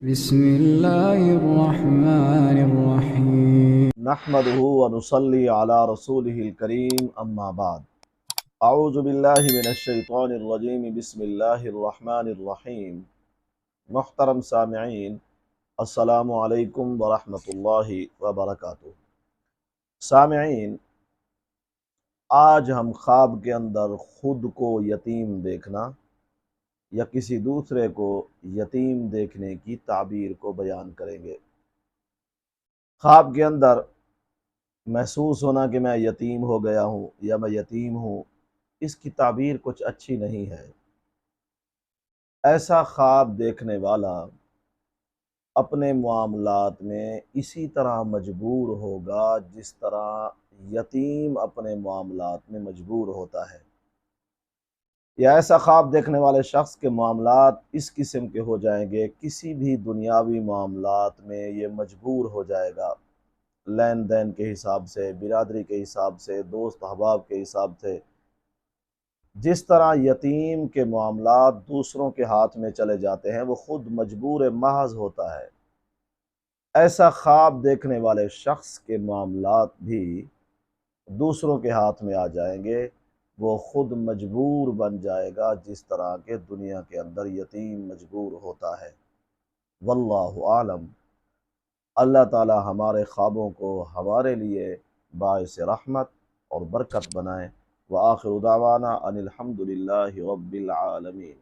بسم الله الرحمن الرحيم. نحمده ونصلي على رسوله الكريم اما بعد اعوذ باللہ من الشیطان الرجیم بسم اللہ الرحمن الرحیم۔ محترم سامعین، السلام علیکم ورحمۃ اللہ وبرکاتہ۔ سامعین، آج ہم خواب کے اندر خود کو یتیم دیکھنا یا کسی دوسرے کو یتیم دیکھنے کی تعبیر کو بیان کریں گے۔ خواب کے اندر محسوس ہونا کہ میں یتیم ہو گیا ہوں یا میں یتیم ہوں، اس کی تعبیر کچھ اچھی نہیں ہے۔ ایسا خواب دیکھنے والا اپنے معاملات میں اسی طرح مجبور ہوگا جس طرح یتیم اپنے معاملات میں مجبور ہوتا ہے، یا ایسا خواب دیکھنے والے شخص کے معاملات اس قسم کے ہو جائیں گے، کسی بھی دنیاوی معاملات میں یہ مجبور ہو جائے گا، لین دین کے حساب سے، برادری کے حساب سے، دوست احباب کے حساب سے، جس طرح یتیم کے معاملات دوسروں کے ہاتھ میں چلے جاتے ہیں وہ خود مجبور محض ہوتا ہے، ایسا خواب دیکھنے والے شخص کے معاملات بھی دوسروں کے ہاتھ میں آ جائیں گے، وہ خود مجبور بن جائے گا جس طرح کے دنیا کے اندر یتیم مجبور ہوتا ہے۔ واللہ عالم۔ اللہ تعالی ہمارے خوابوں کو ہمارے لیے باعث رحمت اور برکت بنائے۔ وآخر دعوانا ان الحمد للہ رب العالمین۔